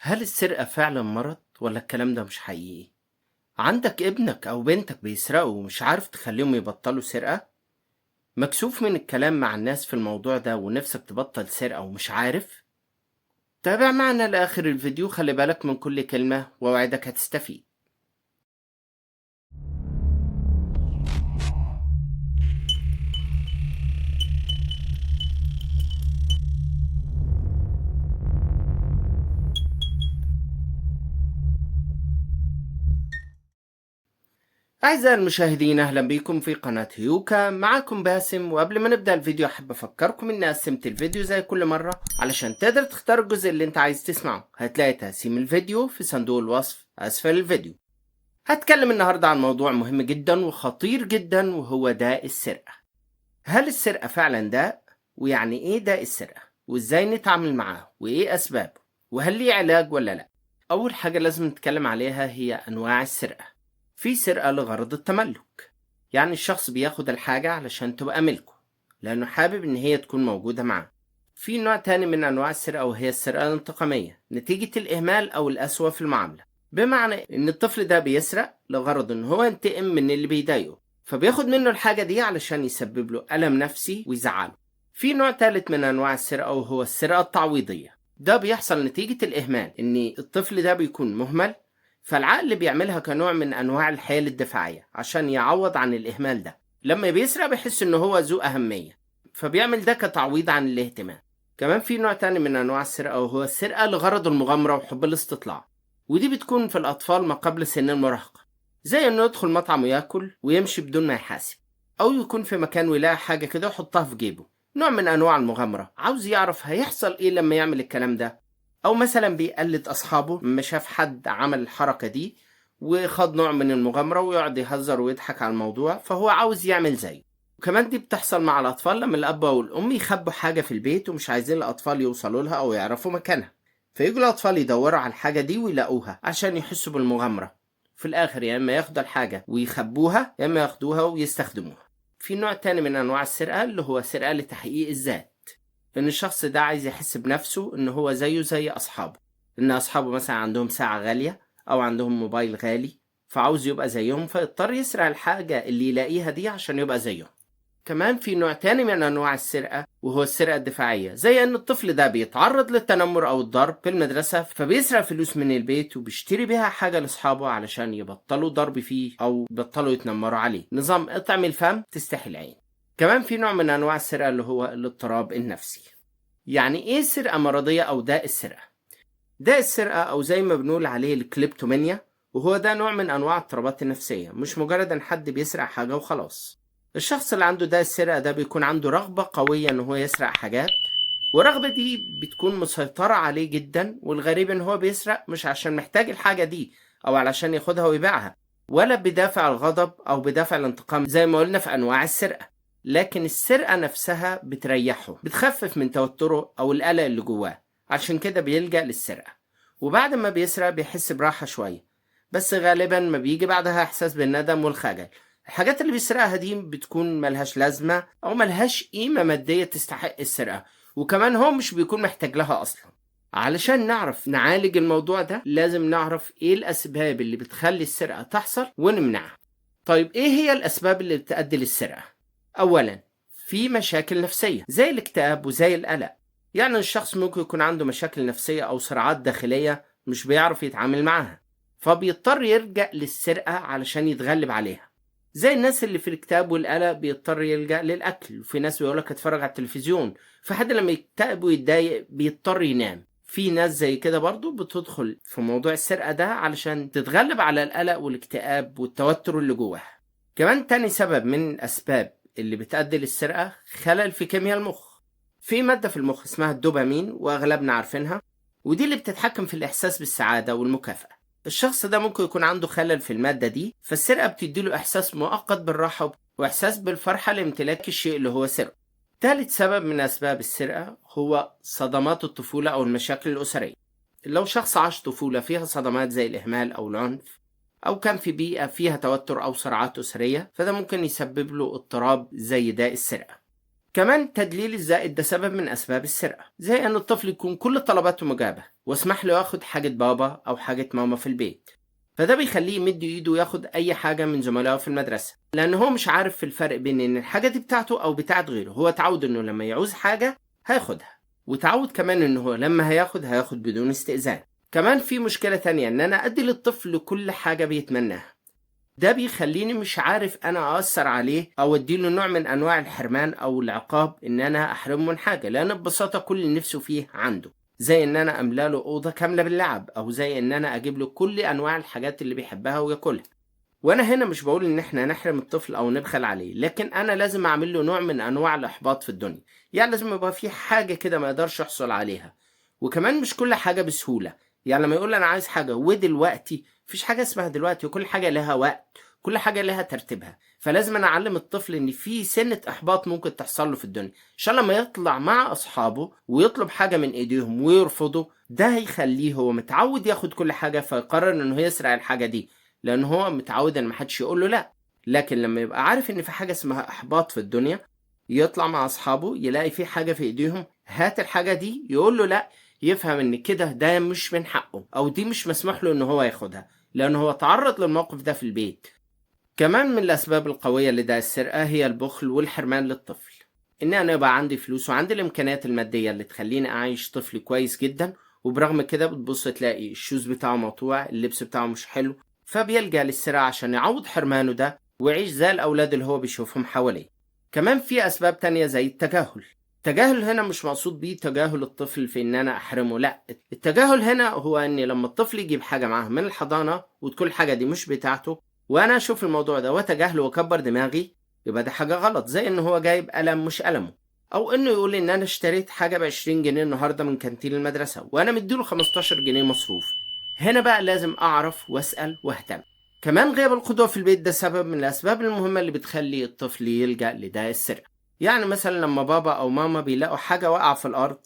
هل السرقة فعلا مرض ولا الكلام ده مش حقيقي؟ عندك ابنك أو بنتك بيسرقوا ومش عارف تخليهم يبطلوا سرقة؟ مكسوف من الكلام مع الناس في الموضوع ده ونفسك تبطل سرقة ومش عارف؟ تابع معنا لآخر الفيديو، خلي بالك من كل كلمة ووعدك هتستفيد. أعزائي المشاهدين، أهلا بكم في قناة هيوكا. معاكم باسم، وقبل ما نبدأ الفيديو أحب أفكركم إني قسمت الفيديو زي كل مرة علشان تقدر تختار الجزء اللي أنت عايز تسمعه. هتلاقي تقسيم الفيديو في صندوق الوصف أسفل الفيديو. هتكلم النهاردة عن موضوع مهم جدا وخطير جدا، وهو داء السرقة. هل السرقة فعلا داء؟ ويعني ايه داء السرقة؟ وازاي نتعامل معاه؟ وايه اسبابه؟ وهل ليه علاج ولا لا؟ اول حاجة لازم نتكلم عليها هي انواع السرقة. في سرقة لغرض التملك، يعني الشخص بياخد الحاجة علشان تبقى ملكه لانه حابب ان هي تكون موجودة معاه. في نوع تاني من انواع السرقة وهي السرقة الانتقامية نتيجة الاهمال او القسوة في المعاملة، بمعنى ان الطفل ده بيسرق لغرض ان هو ينتقم من اللي بيضايقه، فبياخد منه الحاجة دي علشان يسبب له ألم نفسي ويزعله. في نوع ثالث من أنواع السرقة وهو السرقة التعويضية. ده بيحصل نتيجة الإهمال، إن الطفل ده بيكون مهمل، فالعقل بيعملها كنوع من أنواع الحيل الدفاعية عشان يعوض عن الإهمال ده. لما بيسرق بيحس إنه هو ذو أهمية، فبيعمل ده كتعويض عن الاهتمام. كمان في نوع تاني من أنواع السرقة وهو السرقة لغرض المغامرة وحب الاستطلاع، ودي بتكون في الأطفال ما قبل سن المراهقة، زي انه يدخل مطعم وياكل ويمشي بدون ما يحاسب، او يكون في مكان ويلاقي حاجة كده يحطها في جيبه، نوع من انواع المغامرة، عاوز يعرف هيحصل ايه لما يعمل الكلام ده. او مثلا بيقلد اصحابه لما شاف حد عمل الحركة دي وخد نوع من المغامرة ويقعد يهزر ويضحك على الموضوع، فهو عاوز يعمل زيه. وكمان دي بتحصل مع الاطفال لما الاب او الام يخبوا حاجة في البيت ومش عايزين الاطفال يوصلوا لها او يعرفوا مكانها، فيجوا الاطفال يدوروا على الحاجة دي ويلاقوها عشان يحسوا بالمغامرة. في الآخر يا إما ياخدوا الحاجة ويخبوها يا إما ياخدوها ويستخدموها. في نوع تاني من أنواع السرقة اللي هو سرقة لتحقيق الذات، إن الشخص ده عايز يحس بنفسه إن هو زيه زي أصحابه، إن أصحابه مثلا عندهم ساعة غالية أو عندهم موبايل غالي، فعاوز يبقى زيهم فيضطر يسرق الحاجة اللي يلاقيها دي عشان يبقى زيهم. كمان في نوع تاني من أنواع السرقة وهو السرقة الدفاعية، زي أن الطفل ده بيتعرض للتنمر أو الضرب في المدرسة، فبيسرق فلوس من البيت وبيشتري بيها حاجة لأصحابه علشان يبطلوا ضرب فيه أو يبطلوا يتنمروا عليه، نظام اطعم الفم تستحي العين. كمان في نوع من أنواع السرقة اللي هو الاضطراب النفسي. يعني إيه سرقة مرضية أو داء السرقة؟ داء السرقة أو زي ما بنقول عليه الكليبتومانيا، وهو ده نوع من أنواع الاضطرابات النفسية، مش مجرد أن حد بيسرق حاجة وخلاص. الشخص اللي عنده ده السرقة ده بيكون عنده رغبة قوية ان هو يسرق حاجات، والرغبة دي بتكون مسيطرة عليه جدا. والغريب ان هو بيسرق مش عشان محتاج الحاجة دي او علشان ياخدها ويبيعها، ولا بدافع الغضب او بدافع الانتقام زي ما قلنا في انواع السرقة، لكن السرقة نفسها بتريحه، بتخفف من توتره او القلق اللي جواه، عشان كده بيلجأ للسرقة. وبعد ما بيسرق بيحس براحة شوية، بس غالبا ما بيجي بعدها احساس بالندم والخجل. الحاجات اللي بيسرقها دي بتكون ملهاش لازمة أو ملهاش قيمة مادية تستحق السرقة، وكمان هو مش بيكون محتاج لها أصلا. علشان نعرف نعالج الموضوع ده لازم نعرف إيه الأسباب اللي بتخلي السرقة تحصل ونمنعها. طيب إيه هي الأسباب اللي بتؤدي للسرقة؟ أولا، في مشاكل نفسية زي الاكتئاب وزي القلق. يعني الشخص ممكن يكون عنده مشاكل نفسية أو صراعات داخلية مش بيعرف يتعامل معاها، فبيضطر يلجأ للسرقة علشان يتغلب عليها. زي الناس اللي في الاكتئاب والقلق بيضطر يلجأ للأكل، وفي ناس بيقولك اتفرج على التلفزيون، في حد لما يكتئب ويتضايق بيضطر ينام. في ناس زي كده برضو بتدخل في موضوع السرقة ده علشان تتغلب على القلق والاكتئاب والتوتر اللي جواها. كمان تاني سبب من الأسباب اللي بتؤدي للسرقة خلل في كيمياء المخ. في مادة في المخ اسمها الدوبامين وأغلبنا عارفينها، ودي اللي بتتحكم في الإحساس بالسعادة والمكافأة. الشخص ده ممكن يكون عنده خلل في المادة دي، فالسرقة بتديله إحساس مؤقت بالراحة وإحساس بالفرحة لامتلاك الشيء اللي هو سرقه. ثالث سبب من أسباب السرقة هو صدمات الطفولة أو المشاكل الأسرية. لو شخص عاش طفولة فيها صدمات زي الإهمال أو العنف، أو كان في بيئة فيها توتر أو صراعات أسرية، فده ممكن يسبب له اضطراب زي داء السرقة. كمان تدليل الزائد ده سبب من أسباب السرقة، زي أن الطفل يكون كل طلباته مجابة واسمح له ياخد حاجة بابا أو حاجة ماما في البيت، فده بيخليه يمد إيده وياخد أي حاجة من زملائه في المدرسة، لأن هو مش عارف في الفرق بين إن الحاجة دي بتاعته أو بتاعت غيره. هو اتعود إنه لما يعوز حاجة هياخدها، وتعود كمان إنه هو لما هياخد بدون استئذان. كمان في مشكلة تانية، إن أنا أدي للطفل كل حاجة بيتمناها، ده بيخليني مش عارف انا اثر عليه او اديله نوع من انواع الحرمان او العقاب، ان انا احرمه من حاجه، لان ببساطه كل اللي نفسه فيه عنده، زي ان انا املا له اوضه كامله باللعب، او زي ان انا اجيب له كل انواع الحاجات اللي بيحبها وياكلها. وانا هنا مش بقول ان احنا نحرم الطفل او نبخل عليه، لكن انا لازم اعمل له نوع من انواع الاحباط في الدنيا، يعني لازم يبقى في حاجه كده ما يقدرش يحصل عليها. وكمان مش كل حاجه بسهوله، يعني لما يقول انا عايز حاجه ودلوقتي، مفيش حاجه اسمها دلوقتي، وكل حاجه لها وقت، كل حاجه لها ترتيبها. فلازم انا اعلم الطفل ان في سنه احباط ممكن تحصل له في الدنيا، عشان لما يطلع مع اصحابه ويطلب حاجه من ايديهم ويرفضوا، ده هيخليه هو متعود ياخد كل حاجه، فيقرر انه يسرق الحاجه دي، لان هو متعود ان محدش يقول له لا. لكن لما يبقى عارف ان في حاجه اسمها احباط في الدنيا، يطلع مع اصحابه يلاقي في حاجه في ايديهم، هات الحاجه دي، يقول له لا، يفهم ان كده ده مش من حقه، او دي مش مسموح له ان هو ياخدها، لان هو تعرض للموقف ده في البيت. كمان من الاسباب القويه لده السرقه هي البخل والحرمان للطفل، ان انا يبقى عندي فلوس وعندي الامكانيات الماديه اللي تخليني اعيش طفل كويس جدا، وبرغم كده بتبص تلاقي الشوز بتاعه مقطوع، اللبس بتاعه مش حلو، فبيلجأ للسرقة عشان يعوض حرمانه ده ويعيش زي الأولاد اللي هو بيشوفهم حواليه. كمان في أسباب تانية زي التجاهل. التجاهل هنا مش مقصود بيه تجاهل الطفل في إن أنا أحرمه، لأ، التجاهل هنا هو إن لما الطفل يجيب حاجة معاه من الحضانة وتكون الحاجة دي مش بتاعته، وأنا أشوف الموضوع ده وأتجاهله وأكبر دماغي، يبقى ده حاجة غلط. زي إن هو جايب قلم مش قلمه، أو إنه يقول إن أنا اشتريت حاجة ب20 جنيه النهاردة من كانتين المدرسة وأنا مديله 15 جنيه مصروف. هنا بقى لازم أعرف وأسأل وأهتم. كمان غياب القدوة في البيت ده سبب من الأسباب المهمة اللي بتخلي الطفل يلجأ لده السرقة. يعني مثلا لما بابا أو ماما بيلاقوا حاجة واقعة في الأرض،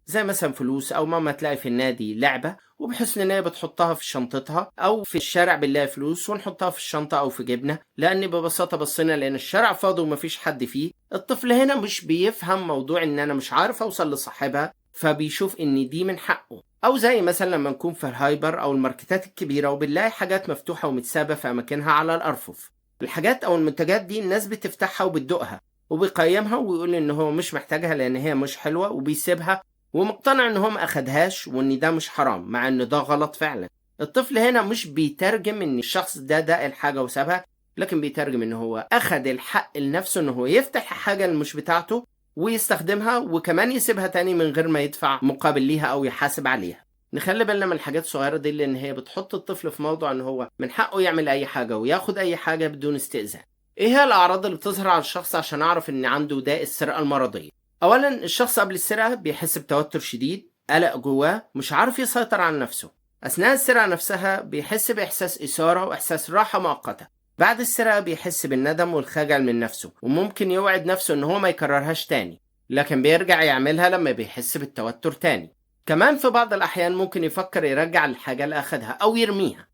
زي مثلا فلوس، أو ماما تلاقي في النادي لعبة وبحسن نية بتحطها في شنطتها، أو في الشارع بنلاقي فلوس ونحطها في الشنطة أو في جيبنا، لأن ببساطة بصينا لأن الشارع فاضي ومفيش حد فيه. الطفل هنا مش بيفهم موضوع إن أنا مش عارف أوصل لصاحبها، فبيشوف إن دي من حقه. أو زي مثلا لما نكون في الهايبر أو الماركتات الكبيرة وبنلاقي حاجات مفتوحة ومتسابة في أماكنها على الأرفف، الحاجات أو المنتجات دي الناس بتفتحها وبتدوقها وبيقيمها ويقول إن هو مش محتاجها لأن هي مش حلوة وبيسيبها، ومقتنع إن هو ما أخدهاش وإن ده مش حرام، مع إن ده غلط فعلا. الطفل هنا مش بيترجم إن الشخص ده الحاجة وسابها، لكن بيترجم إن هو أخد الحق لنفسه إن هو يفتح حاجة اللي مش بتاعته ويستخدمها، وكمان يسيبها تاني من غير ما يدفع مقابل ليها أو يحاسب عليها. نخلي بالنا من الحاجات الصغيرة دي، لأن هي بتحط الطفل في موضوع إن هو من حقه يعمل أي حاجة وياخد أي حاجة بدون استئذان. إيه هي الأعراض اللي بتظهر على الشخص عشان أعرف إن عنده داء السرقة المرضية؟ أولا، الشخص قبل السرقة بيحس بتوتر شديد، قلق جواه، مش عارف يسيطر على نفسه. أثناء السرقة نفسها بيحس بإحساس إثارة وإحساس راحة مؤقتة. بعد السرقة بيحس بالندم والخجل من نفسه، وممكن يوعد نفسه إن هو ما يكررهاش تاني، لكن بيرجع يعملها لما بيحس بالتوتر تاني. كمان في بعض الأحيان ممكن يفكر يرجع الحاجة اللي أخدها أو يرميها.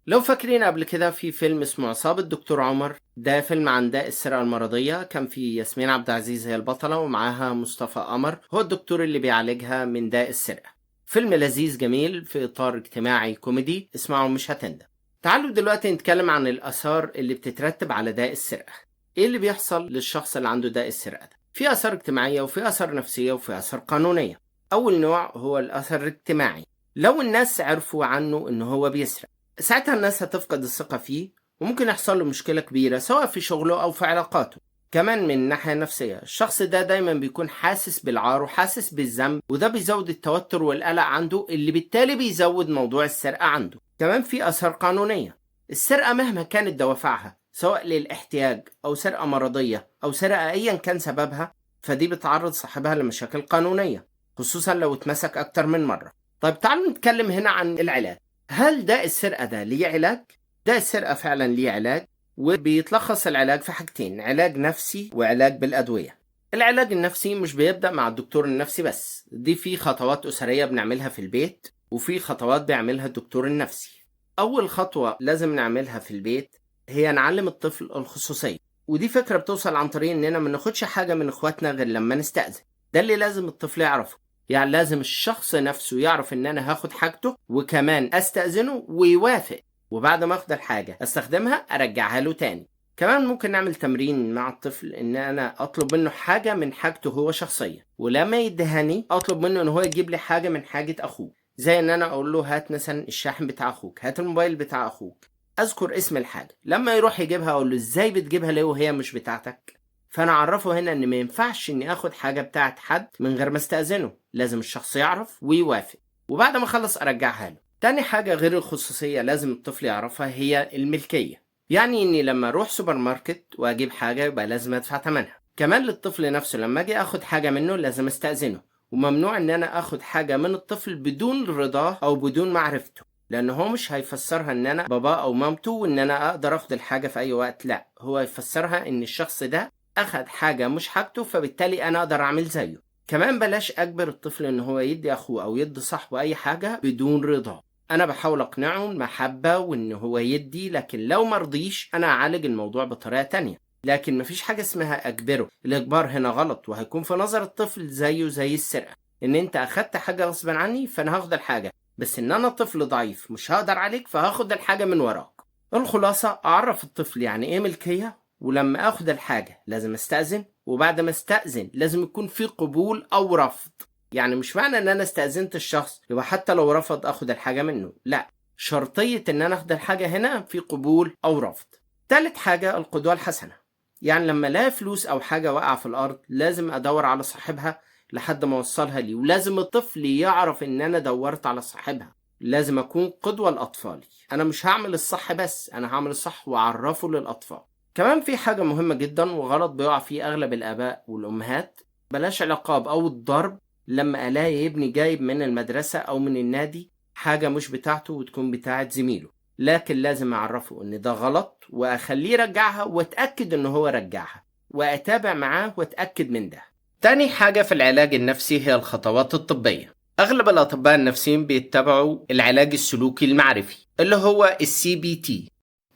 لو فاكرين قبل كده في فيلم اسمه عصابة دكتور عمر، ده فيلم عن داء السرقة المرضية، كان في ياسمين عبد العزيز هي البطلة ومعاها مصطفى قمر هو الدكتور اللي بيعالجها من داء السرقة. فيلم لذيذ جميل في إطار اجتماعي كوميدي، اسمعوا مش هتندم. تعالوا دلوقتي نتكلم عن الآثار اللي بتترتب على داء السرقة. إيه اللي بيحصل للشخص اللي عنده داء السرقة ده؟ في آثار اجتماعية وفي آثار نفسية وفي آثار قانونية. أول نوع هو الأثر الاجتماعي. لو الناس عرفوا عنه إنه هو بيسرق، ساعتها الناس هتفقد الثقة فيه، وممكن يحصل له مشكلة كبيرة سواء في شغله أو في علاقاته. كمان من الناحية النفسية، الشخص ده دايما بيكون حاسس بالعار وحاسس بالذنب، وده بيزود التوتر والقلق عنده، اللي بالتالي بيزود موضوع السرقة عنده. كمان في آثار قانونية. السرقة مهما كانت دوافعها، سواء للاحتياج أو سرقة مرضية أو سرقة أيا كان سببها، فدي بتعرض صاحبها لمشاكل قانونية، خصوصا لو اتمسك أكتر من مرة. طيب تعالوا نتكلم هنا عن العلاج. هل داء السرقة ده ليه علاج؟ داء السرقة فعلا ليه علاج، وبيتلخص العلاج في حاجتين: علاج نفسي وعلاج بالأدوية. العلاج النفسي مش بيبدأ مع الدكتور النفسي بس، دي في خطوات أسرية بنعملها في البيت، وفي خطوات بيعملها الدكتور النفسي. أول خطوة لازم نعملها في البيت هي نعلم الطفل الخصوصية، ودي فكرة بتوصل عن طريق اننا ما ناخدش حاجة من اخواتنا غير لما نستأذن. ده اللي لازم الطفل يعرفه، يعني لازم الشخص نفسه يعرف ان انا هاخد حاجته وكمان استأذنه ويوافق، وبعد ما اخد الحاجة استخدمها ارجعها له تاني. كمان ممكن نعمل تمرين مع الطفل ان انا اطلب منه حاجة من حاجته هو شخصيا، ولما يدهني اطلب منه ان هو يجيب لي حاجة من حاجة اخوه، زي ان انا اقول له هات مثلا الشاحن بتاع اخوك، هات الموبايل بتاع اخوك، اذكر اسم الحاجة. لما يروح يجيبها اقول له ازاي بتجيبها ليه وهي مش بتاعتك؟ فانا اعرفه هنا ان ما ينفعش اني اخد حاجة بتاعت حد من غير ما استأذنه، لازم الشخص يعرف ويوافق، وبعد ما اخلص ارجعها له. تاني حاجة غير الخصوصية لازم الطفل يعرفها هي الملكية، يعني اني لما اروح سوبر ماركت واجيب حاجة يبقى لازم ادفع ثمنها. كمان للطفل نفسه لما اجي اخد حاجة منه لازم استأذنه، وممنوع ان انا اخد حاجة من الطفل بدون رضاه او بدون معرفته، لان هو مش هيفسرها ان انا بابا او مامته وان انا اقدر اخد الحاجة في اي وقت، لا، هو يفسرها ان الشخص ده اخد حاجة مش حاجته فبالتالي انا اقدر اعمل زيه. كمان بلاش اجبر الطفل ان هو يدي اخوه او يدي صاحبه اي حاجة بدون رضاه. انا بحاول اقنعه المحبة وان هو يدي، لكن لو مرضيش انا اعالج الموضوع بطريقة تانية، لكن مفيش حاجة اسمها اجبره. الاجبار هنا غلط، وهيكون في نظر الطفل زيه زي السرقة، ان انت اخدت حاجة غصبا عني فانا هاخد الحاجة، بس ان انا طفل ضعيف مش هقدر عليك فهاخد الحاجة من وراك. الخلاصة اعرف الطفل يعني ايه ملكية، ولما اخد الحاجة لازم استأذن، وبعد ما استأذن لازم يكون في قبول او رفض. يعني مش معنى ان انا استأذنت الشخص يبقى حتى لو رفض اخد الحاجة منه، لا، شرطية ان انا اخد الحاجة هنا في قبول او رفض. تالت حاجة القدوة الحسنة، يعني لما الاقي فلوس او حاجة واقعة في الارض لازم ادور على صاحبها لحد ما اوصلها لي، ولازم الطفل يعرف ان انا دورت على صاحبها. لازم اكون قدوة لاطفالي، انا مش هعمل الصح بس، انا هعمل الصح واعرفه للاطفال. كمان في حاجة مهمة جدا وغلط بيقع فيه اغلب الاباء والامهات، بلاش العقاب او الضرب لما الاقي ابني جايب من المدرسة او من النادي حاجة مش بتاعته وتكون بتاعت زميله، لكن لازم اعرفه ان ده غلط واخليه يرجعها واتأكد ان هو رجعها، واتابع معاه واتأكد من ده. تاني حاجة في العلاج النفسي هي الخطوات الطبية. اغلب الاطباء النفسيين بيتبعوا العلاج السلوكي المعرفي اللي هو CBT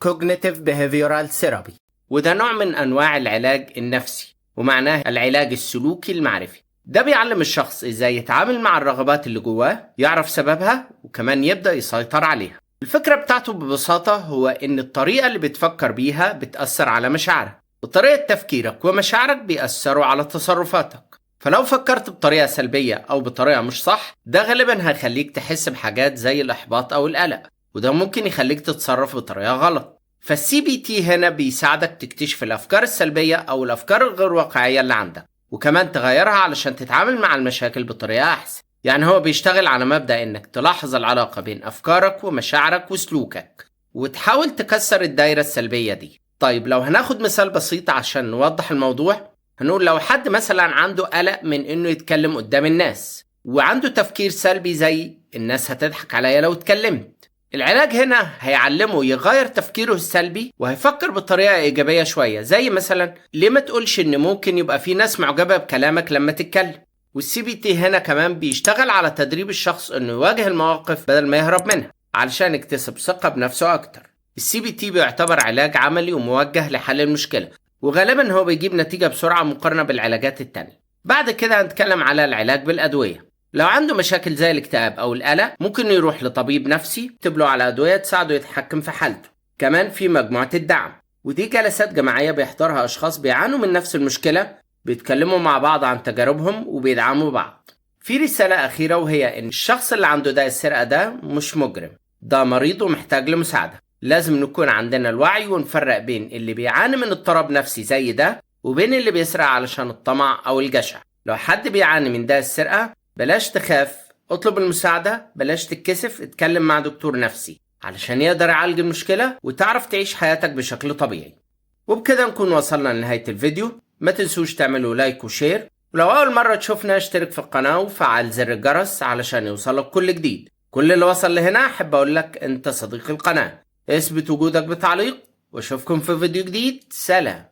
Cognitive Behavioral Therapy، وده نوع من انواع العلاج النفسي ومعناه العلاج السلوكي المعرفي. ده بيعلم الشخص ازاي يتعامل مع الرغبات اللي جواه، يعرف سببها وكمان يبدأ يسيطر عليها. الفكرة بتاعته ببساطة هو ان الطريقة اللي بتفكر بيها بتأثر على مشاعرك، وطريقة تفكيرك ومشاعرك بيأثروا على تصرفاتك. فلو فكرت بطريقة سلبية او بطريقة مش صح، ده غالبا هيخليك تحس بحاجات زي الاحباط او القلق، وده ممكن يخليك تتصرف بطريقة غلط. فالCBT هنا بيساعدك تكتشف الافكار السلبية او الافكار الغير واقعية اللي عندك، وكمان تغيرها علشان تتعامل مع المشاكل بطريقة احسن. يعني هو بيشتغل على مبدأ انك تلاحظ العلاقة بين افكارك ومشاعرك وسلوكك، وتحاول تكسر الدايرة السلبية دي. طيب لو هناخد مثال بسيط عشان نوضح الموضوع، هنقول لو حد مثلا عنده قلق من انه يتكلم قدام الناس، وعنده تفكير سلبي زي الناس هتضحك عليا لو اتكلمت، العلاج هنا هيعلمه يغير تفكيره السلبي وهيفكر بطريقة إيجابية شوية، زي مثلا ليه ما تقولش إن ممكن يبقى في ناس معجبة بكلامك لما تتكلم. والCBT هنا كمان بيشتغل على تدريب الشخص إنه يواجه المواقف بدل ما يهرب منها علشان يكتسب ثقة بنفسه أكتر. الCBT بيعتبر علاج عملي وموجه لحل المشكلة، وغالبا هو بيجيب نتيجة بسرعة مقارنة بالعلاجات التانية. بعد كده هنتكلم على العلاج بالأدوية. لو عنده مشاكل زي الاكتئاب أو القلق ممكن يروح لطبيب نفسي يكتب له على أدوية تساعده يتحكم في حالته. كمان في مجموعة الدعم، ودي جلسات جماعية بيحضرها أشخاص بيعانوا من نفس المشكلة، بيتكلموا مع بعض عن تجاربهم وبيدعموا بعض. في رسالة أخيرة وهي إن الشخص اللي عنده داء السرقة ده مش مجرم، ده مريض ومحتاج لمساعدة. لازم نكون عندنا الوعي ونفرق بين اللي بيعاني من اضطراب نفسي زي ده وبين اللي بيسرق علشان الطمع أو الجشع. لو حد بيعاني من داء السرقة بلاش تخاف، اطلب المساعدة، بلاش تتكسف، اتكلم مع دكتور نفسي علشان يقدر يعالج المشكلة وتعرف تعيش حياتك بشكل طبيعي. وبكده نكون وصلنا لنهاية الفيديو. ما تنسوش تعملوا لايك وشير، ولو أول مرة تشوفنا اشترك في القناة وفعل زر الجرس علشان يوصلك كل جديد. كل اللي وصل لهنا أحب أقول لك أنت صديق القناة، اثبت وجودك بتعليق، واشوفكم في فيديو جديد. سلام.